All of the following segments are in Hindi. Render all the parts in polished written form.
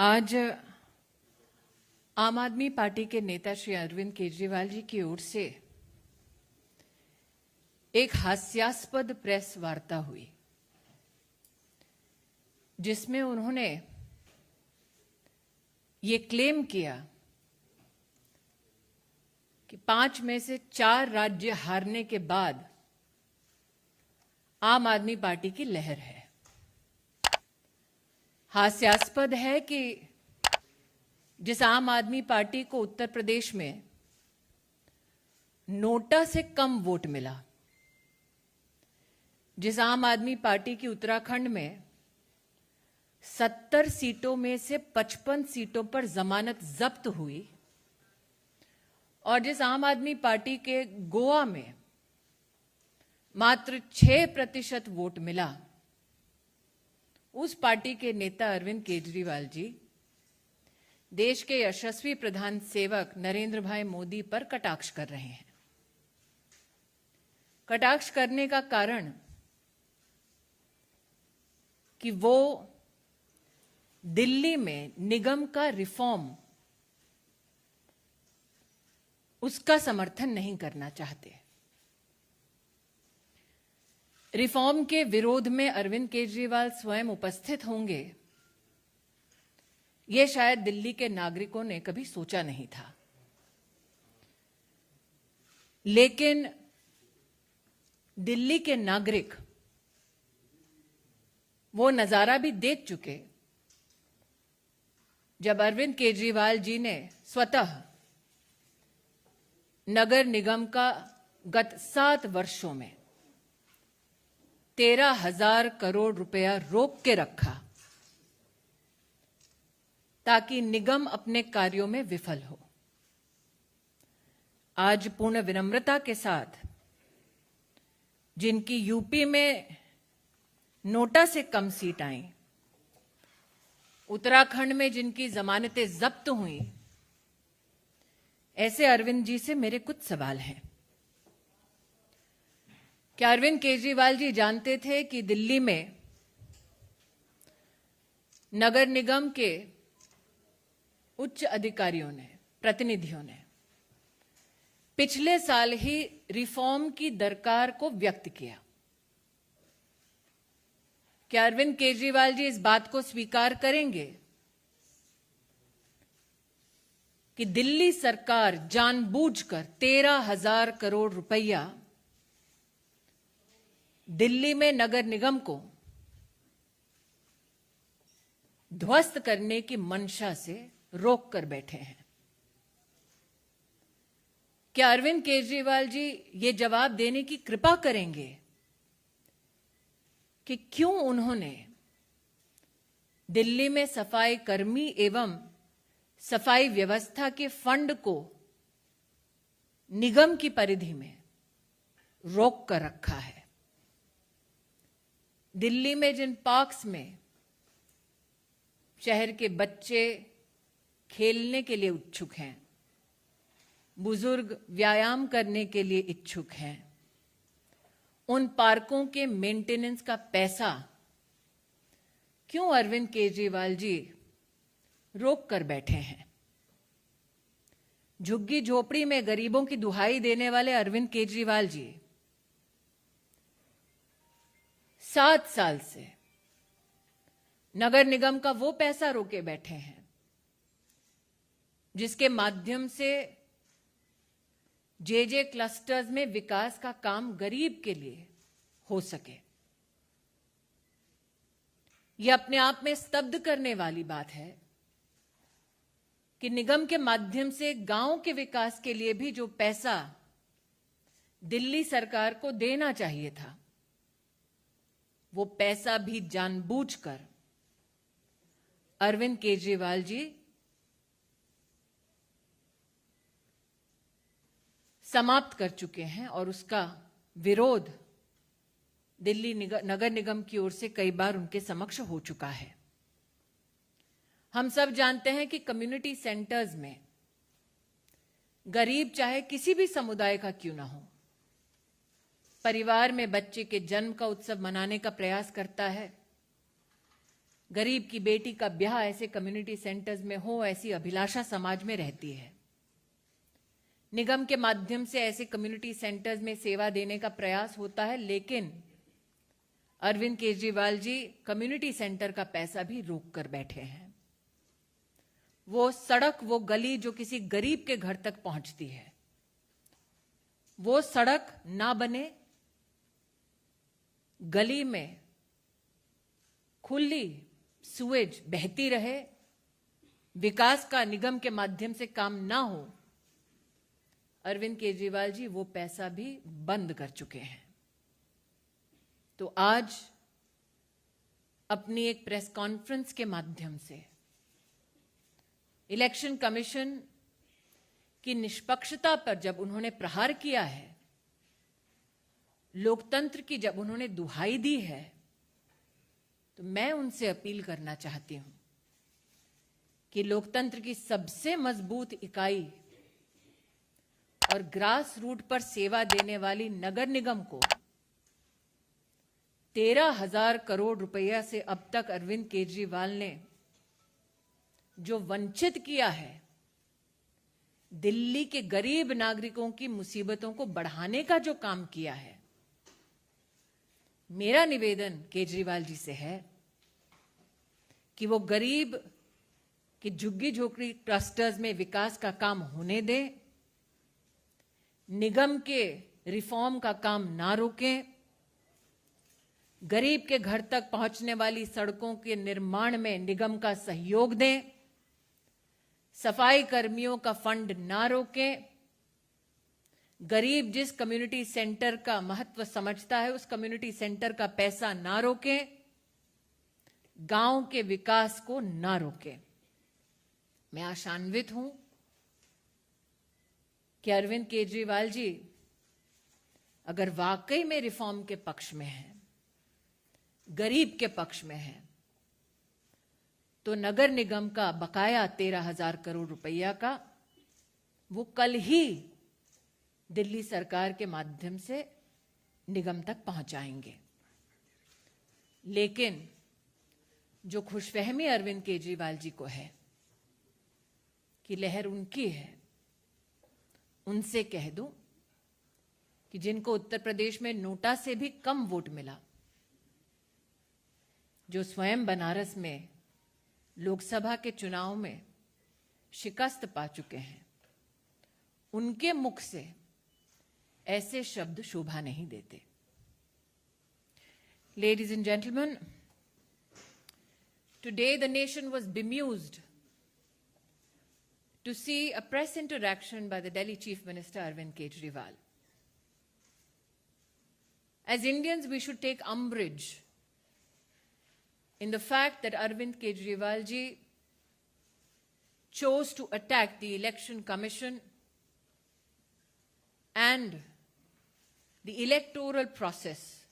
आज आम आदमी पार्टी के नेता श्री अरविंद केजरीवाल जी की ओर से एक हास्यास्पद प्रेस वार्ता हुई, जिसमें उन्होंने ये क्लेम किया कि 5 में से 4 राज्य हारने के बाद आम आदमी पार्टी की लहर है। हास्यास्पद है कि जिस आम आदमी पार्टी को उत्तर प्रदेश में नोटा से कम वोट मिला, जिस आम आदमी पार्टी की उत्तराखंड में 70 सीटों में से 55 सीटों पर जमानत जब्त हुई, और जिस आम आदमी पार्टी के गोवा में मात्र 6% वोट मिला, उस पार्टी के नेता अरविंद केजरीवाल जी देश के यशस्वी प्रधान सेवक नरेंद्र भाई मोदी पर कटाक्ष कर रहे हैं। कटाक्ष करने का कारण कि वो दिल्ली में निगम का रिफॉर्म, उसका समर्थन नहीं करना चाहते। रिफॉर्म के विरोध में अरविंद केजरीवाल स्वयं उपस्थित होंगे, यह शायद दिल्ली के नागरिकों ने कभी सोचा नहीं था। लेकिन दिल्ली के नागरिक वो नजारा भी देख चुके जब अरविंद केजरीवाल जी ने स्वतः नगर निगम का गत 7 वर्षों में 13,000 करोड़ रुपया रोक के रखा, ताकि निगम अपने कार्यों में विफल हो। आज पूर्ण विनम्रता के साथ जिनकी यूपी में नोटा से कम सीट आई, उत्तराखंड में जिनकी जमानतें जब्त हुई, ऐसे अरविंद जी से मेरे कुछ सवाल हैं। क्या अरविंद केजरीवाल जी जानते थे कि दिल्ली में नगर निगम के उच्च अधिकारियों ने, प्रतिनिधियों ने पिछले साल ही रिफॉर्म की दरकार को व्यक्त किया? क्या अरविंद केजरीवाल जी इस बात को स्वीकार करेंगे कि दिल्ली सरकार जानबूझकर 13,000 करोड़ रुपया दिल्ली में नगर निगम को ध्वस्त करने की मंशा से रोक कर बैठे हैं? क्या अरविंद केजरीवाल जी ये जवाब देने की कृपा करेंगे कि क्यों उन्होंने दिल्ली में सफाई कर्मी एवं सफाई व्यवस्था के फंड को निगम की परिधि में रोक कर रखा है? दिल्ली में जिन पार्क्स में शहर के बच्चे खेलने के लिए इच्छुक हैं, बुजुर्ग व्यायाम करने के लिए इच्छुक हैं, उन पार्कों के मेंटेनेंस का पैसा क्यों अरविंद केजरीवाल जी रोक कर बैठे हैं? झुग्गी झोपड़ी में गरीबों की दुहाई देने वाले अरविंद केजरीवाल जी 7 साल से नगर निगम का वो पैसा रोके बैठे हैं जिसके माध्यम से जे क्लस्टर्स में विकास का काम गरीब के लिए हो सके। यह अपने आप में स्तब्ध करने वाली बात है कि निगम के माध्यम से गांव के विकास के लिए भी जो पैसा दिल्ली सरकार को देना चाहिए था, वो पैसा भी जानबूझकर अरविंद केजरीवाल जी समाप्त कर चुके हैं, और उसका विरोध दिल्ली नगर निगम की ओर से कई बार उनके समक्ष हो चुका है। हम सब जानते हैं कि कम्युनिटी सेंटर्स में गरीब चाहे किसी भी समुदाय का क्यों ना हो, परिवार में बच्चे के जन्म का उत्सव मनाने का प्रयास करता है, गरीब की बेटी का ब्याह ऐसे कम्युनिटी सेंटर्स में हो, ऐसी अभिलाषा समाज में रहती है। निगम के माध्यम से ऐसे कम्युनिटी सेंटर्स में सेवा देने का प्रयास होता है, लेकिन अरविंद केजरीवाल जी कम्युनिटी सेंटर का पैसा भी रोक कर बैठे हैं। वो सड़क, वो गली जो किसी गरीब के घर तक पहुंचती है, वो सड़क ना बने, गली में खुली सुएज बहती रहे, विकास का निगम के माध्यम से काम ना हो, अरविंद केजरीवाल जी वो पैसा भी बंद कर चुके हैं। तो आज अपनी एक प्रेस कॉन्फ्रेंस के माध्यम से इलेक्शन कमीशन की निष्पक्षता पर जब उन्होंने प्रहार किया है, लोकतंत्र की जब उन्होंने दुहाई दी है, तो मैं उनसे अपील करना चाहती हूं कि लोकतंत्र की सबसे मजबूत इकाई और ग्रास रूट पर सेवा देने वाली नगर निगम को 13,000 करोड़ रुपया से अब तक अरविंद केजरीवाल ने जो वंचित किया है, दिल्ली के गरीब नागरिकों की मुसीबतों को बढ़ाने का जो काम किया है, मेरा निवेदन केजरीवाल जी से है कि वो गरीब की झुग्गी झोपड़ी क्लस्टर्स में विकास का काम होने दें, निगम के रिफॉर्म का काम ना रोकें, गरीब के घर तक पहुंचने वाली सड़कों के निर्माण में निगम का सहयोग दें, सफाई कर्मियों का फंड ना रोकें, गरीब जिस कम्युनिटी सेंटर का महत्व समझता है उस कम्युनिटी सेंटर का पैसा ना रोकें, गांव के विकास को ना रोकें। मैं आशान्वित हूं कि अरविंद केजरीवाल जी अगर वाकई में रिफॉर्म के पक्ष में हैं, गरीब के पक्ष में हैं, तो नगर निगम का बकाया 13,000 करोड़ रुपया का वो कल ही दिल्ली सरकार के माध्यम से निगम तक पहुंचाएंगे। लेकिन जो खुशफहमी अरविंद केजरीवाल जी को है कि लहर उनकी है, उनसे कह दूं कि जिनको उत्तर प्रदेश में नोटा से भी कम वोट मिला, जो स्वयं बनारस में लोकसभा के चुनाव में शिकस्त पा चुके हैं, उनके मुख से ऐसे शब्द शोभा नहीं देते। Ladies and gentlemen, today the nation was bemused to see a press interaction by the Delhi Chief Minister Arvind Kejriwal. As Indians, we should take umbrage in the fact that Arvind Kejriwal ji chose to attack the Election Commission and the electoral process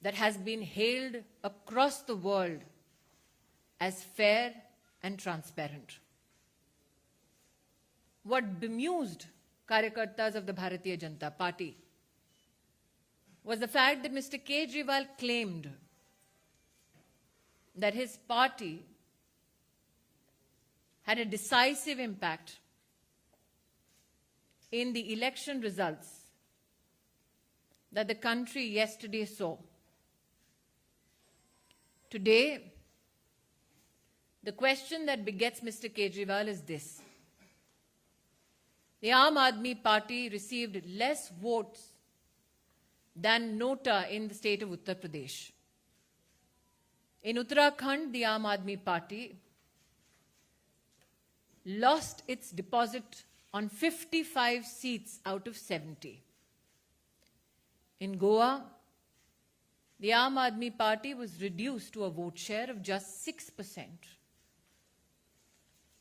that has been hailed across the world as fair and transparent. What bemused Karyakartas of the Bharatiya Janata Party was the fact that Mr. Kejriwal claimed that his party had a decisive impact in the election results that the country yesterday saw. Today, the question that begets Mr. Kejriwal is this: the Aam Aadmi Party received less votes than Nota in the state of Uttar Pradesh. In Uttarakhand, the Aam Aadmi Party lost its deposit on 55 seats out of 70. In Goa, the Aam Aadmi Party was reduced to a vote share of just 6%.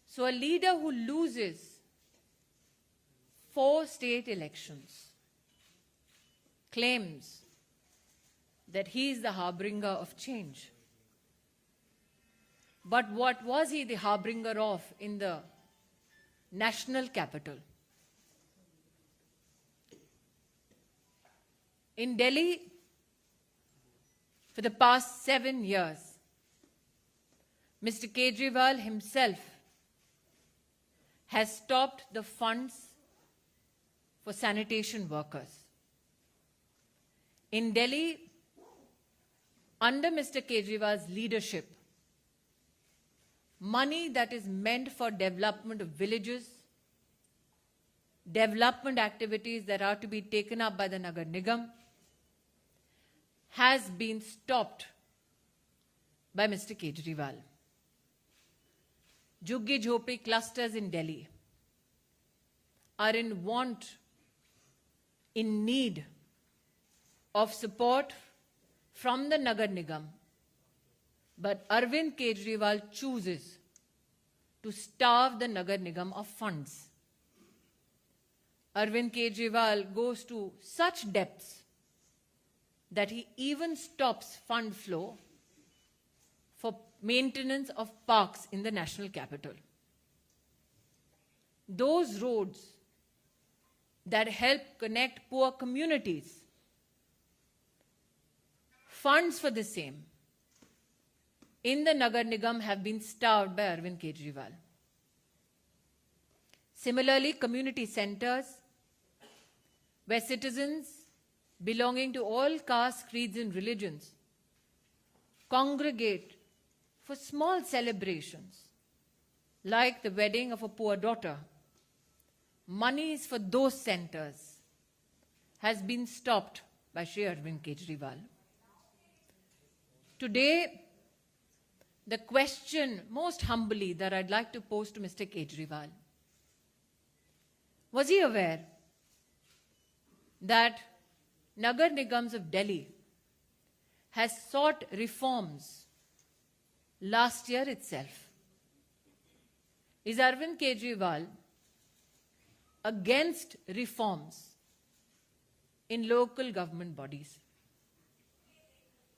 So a leader who loses 4 state elections claims that he is the harbinger of change. But what was he the harbinger of in the national capital? In Delhi, for the past 7 years, Mr. Kejriwal himself has stopped the funds for sanitation workers. In Delhi, under Mr. Kejriwal's leadership, money that is meant for development of villages, development activities that are to be taken up by the Nagar Nigam, has been stopped by Mr. Kejriwal. Jhuggi Jhopri clusters in Delhi are in want, in need of support from the Nagar Nigam, but Arvind Kejriwal chooses to starve the Nagar Nigam of funds. Arvind Kejriwal goes to such depths that he even stops fund flow for maintenance of parks in the national capital. Those roads that help connect poor communities, funds for the same in the Nagar Nigam have been starved by Arvind Kejriwal. Similarly, community centers where citizens belonging to all castes, creeds and religions congregate for small celebrations like the wedding of a poor daughter, monies for those centers has been stopped by Shri Arvind Kejriwal. Today, the question most humbly that I'd like to pose to Mr. Kejriwal: was he aware that Nagar Nigams of Delhi has sought reforms last year itself? Is Arvind Kejriwal against reforms in local government bodies?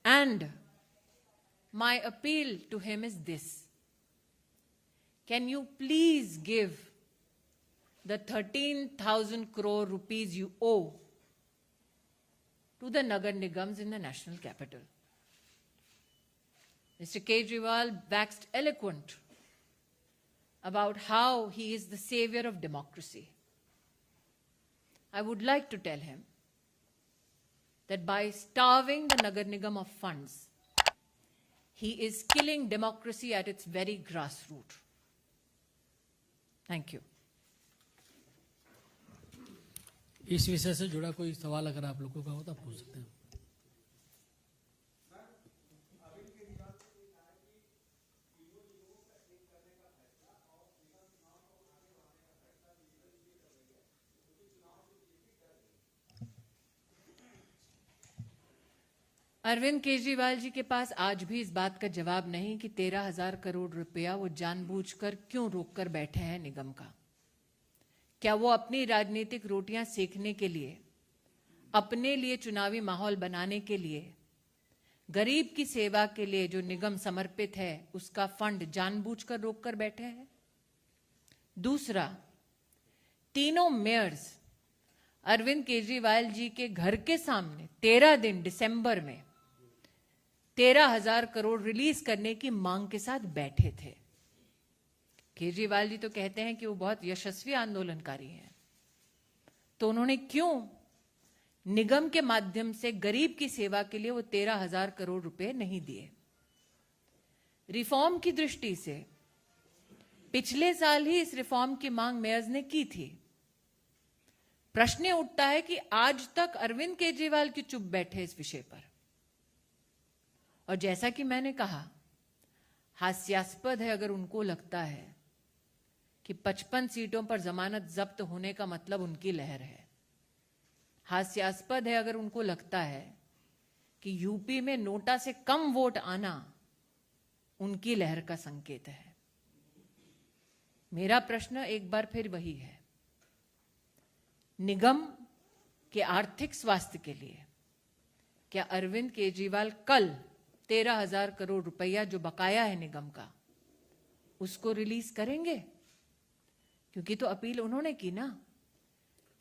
And my appeal to him is this: can you please give the 13,000 crore rupees you owe to the Nagar Nigams in the national capital? Mr. Kejriwal waxed eloquent about how he is the savior of democracy. I would like to tell him that by starving the Nagar Nigam of funds, he is killing democracy at its very grassroots. Thank you. इस विषय से जुड़ा कोई सवाल अगर आप लोगों का हो तो पूछ सकते हैं। अरविंद केजरीवाल जी के पास आज भी इस बात का जवाब नहीं कि 13,000 करोड़ रुपया वो जानबूझकर क्यों रोक कर बैठे हैं निगम का। क्या वो अपनी राजनीतिक रोटियां सेकने के लिए, अपने लिए चुनावी माहौल बनाने के लिए, गरीब की सेवा के लिए जो निगम समर्पित है उसका फंड जानबूझकर रोक कर बैठे हैं? दूसरा, तीनों मेयर्स अरविंद केजरीवाल जी के घर के सामने 13 दिन दिसंबर में 13,000 करोड़ रिलीज करने की मांग के साथ बैठे थे। केजरीवाल जी तो कहते हैं कि वो बहुत यशस्वी आंदोलनकारी हैं, तो उन्होंने क्यों निगम के माध्यम से गरीब की सेवा के लिए वो 13,000 करोड़ रुपए नहीं दिए? रिफॉर्म की दृष्टि से पिछले साल ही इस रिफॉर्म की मांग मेयर्स ने की थी। प्रश्न उठता है कि आज तक अरविंद केजरीवाल की चुप बैठे इस विषय पर। और जैसा कि मैंने कहा, हास्यास्पद है अगर उनको लगता है कि 55 सीटों पर जमानत जब्त होने का मतलब उनकी लहर है। हास्यास्पद है अगर उनको लगता है कि यूपी में नोटा से कम वोट आना उनकी लहर का संकेत है। मेरा प्रश्न एक बार फिर वही है, निगम के आर्थिक स्वास्थ्य के लिए क्या अरविंद केजरीवाल कल 13,000 करोड़ रुपया जो बकाया है निगम का उसको रिलीज करेंगे? क्योंकि तो अपील उन्होंने की ना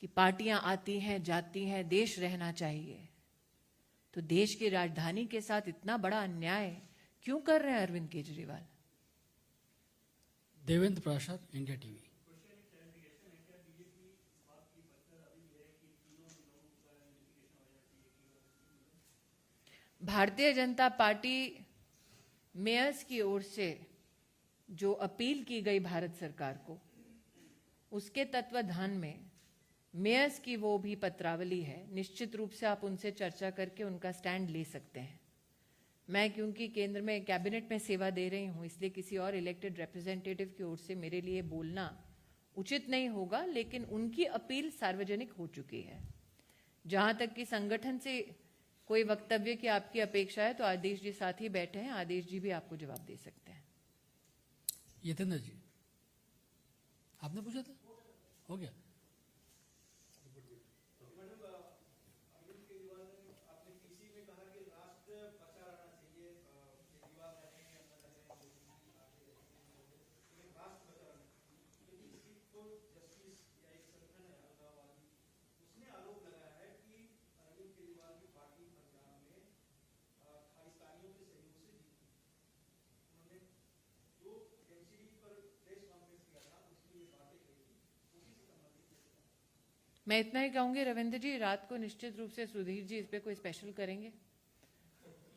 कि पार्टियां आती हैं जाती हैं, देश रहना चाहिए। तो देश की राजधानी के साथ इतना बड़ा अन्याय क्यों कर रहे हैं अरविंद केजरीवाल? देवेंद्र प्रसाद, India TV. Bharatiya Janata party Myers की ओर से जो अपील की गई भारत सरकार को, उसके तत्वाधान में मेयर्स की वो भी पत्रावली है। निश्चित रूप से आप उनसे चर्चा करके उनका स्टैंड ले सकते हैं। मैं क्योंकि केंद्र में कैबिनेट में सेवा दे रही हूं, इसलिए किसी और इलेक्टेड रिप्रेजेंटेटिव की ओर से मेरे लिए बोलना उचित नहीं होगा, लेकिन उनकी अपील सार्वजनिक हो चुकी है। जहां तक कि संगठन से कोई वक्तव्य की आपकी अपेक्षा है तो आदेश जी साथ ही बैठे हैं, आदेश जी भी आपको जवाब दे सकते हैं। यतेंद्र जी, आपने पूछा था, हो गया। मैं इतना ही कहूंगी रविंद्र जी, रात को निश्चित रूप से सुधीर जी इस पे कोई स्पेशल करेंगे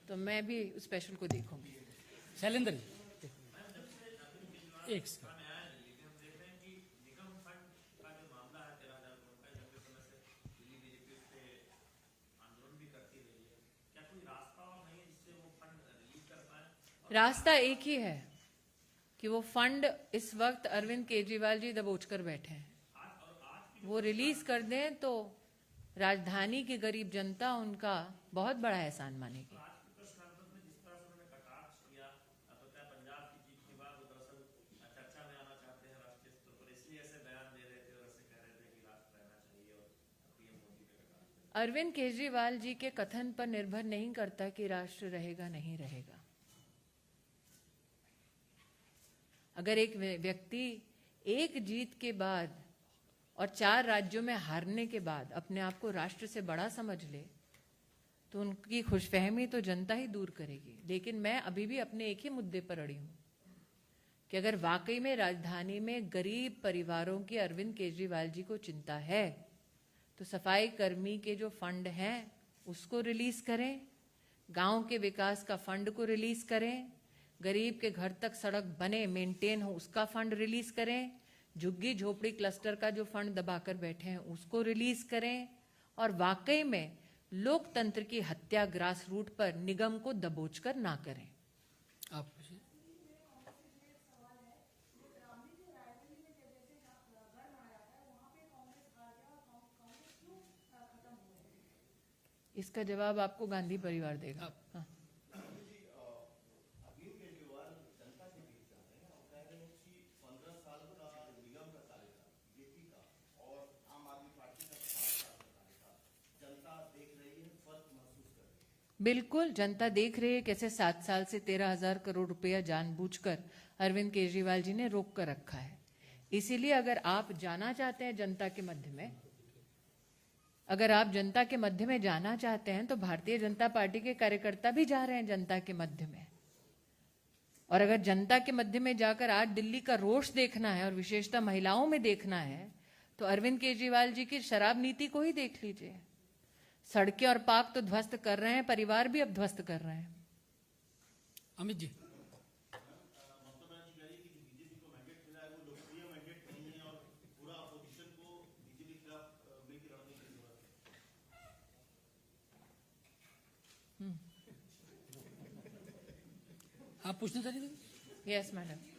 तो मैं भी उस स्पेशल को देखूंगी। शैलेंद्र जी, एक सेकंड। रास्ता एक ही है कि वो फंड इस वक्त अरविंद केजरीवाल जी दबोच कर बैठे हैं, वो रिलीज कर दें तो राजधानी की गरीब जनता उनका बहुत बड़ा एहसान मानेगी। अरविंद केजरीवाल जी के कथन पर निर्भर नहीं करता कि राष्ट्र रहेगा नहीं रहेगा। अगर एक व्यक्ति एक जीत के बाद और 4 राज्यों में हारने के बाद अपने आप को राष्ट्र से बड़ा समझ ले तो उनकी खुशफहमी तो जनता ही दूर करेगी। लेकिन मैं अभी भी अपने एक ही मुद्दे पर अड़ी हूं कि अगर वाकई में राजधानी में गरीब परिवारों की अरविंद केजरीवाल जी को चिंता है तो सफाई कर्मी के जो फंड हैं उसको रिलीज करें, गांव के विकास का फंड को रिलीज करें, गरीब के घर तक सड़क बने मेंटेन हो उसका फंड रिलीज करें, झुग्गी झोपड़ी क्लस्टर का जो फंड दबाकर बैठे हैं उसको रिलीज करें, और वाकई में लोकतंत्र की हत्या ग्रास रूट पर निगम को दबोचकर ना करें। आप पूछिए। इसका जवाब आपको गांधी परिवार देगा। हाँ। बिल्कुल, जनता देख रही है कैसे 7 साल से 13,000 करोड़ रुपया जानबूझकर अरविंद केजरीवाल जी ने रोक कर रखा है। इसीलिए अगर आप जाना चाहते हैं जनता के मध्य में, अगर आप जनता के मध्य में जाना चाहते हैं तो भारतीय जनता पार्टी के कार्यकर्ता भी जा रहे हैं जनता के मध्य में। और अगर जनता के मध्य में जाकर आज दिल्ली का रोष देखना है और विशेषतः महिलाओं में देखना है तो अरविंद केजरीवाल जी की शराब नीति को ही देख लीजिए। सड़कें और पार्क तो ध्वस्त कर रहे हैं, परिवार भी अब ध्वस्त कर रहे हैं। अमित जी, आप पूछना चाह रही थी? Yes madam.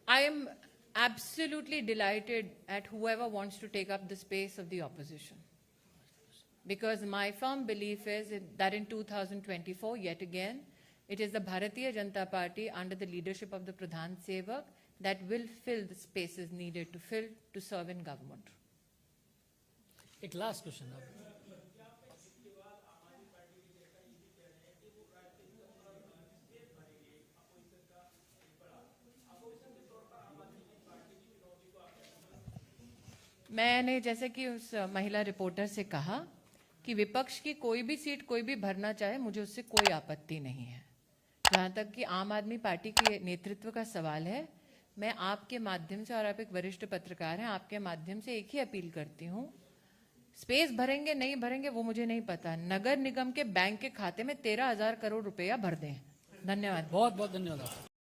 I am absolutely delighted at whoever wants to take up the space of the opposition. Because my firm belief is that in 2024, yet again, it is the Bharatiya Janata Party under the leadership of the Pradhan Sevak that will fill the spaces needed to fill to serve in government. एक लास्ट क्वेश्चन आप। मैंने जैसे कि उस महिला रिपोर्टर से कहा कि विपक्ष की कोई भी सीट कोई भी भरना चाहे, मुझे उससे कोई आपत्ति नहीं है। जहां तक कि आम आदमी पार्टी के नेतृत्व का सवाल है, मैं आपके माध्यम से, और आप एक वरिष्ठ पत्रकार हैं, आपके माध्यम से एक ही अपील करती हूं, स्पेस भरेंगे नहीं भरेंगे वो मुझे नहीं पता, नगर निगम के बैंक के खाते में 13,000 करोड़ रुपया भर दें। धन्यवाद। बहुत बहुत धन्यवाद आपका।